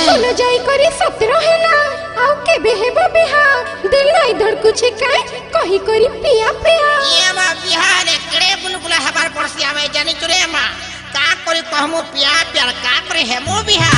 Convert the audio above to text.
सोना जाई करी 17 हेला आउ के बेहेबो बिहा दिल नहीं धड़कुछे काई कही करी पिया पिया ये मा बिहार एकड़े बुलबुला हमार पड़सी आवे जानी चुरे मा का करे कहमो पिया प्यार का करे हेमो बिहा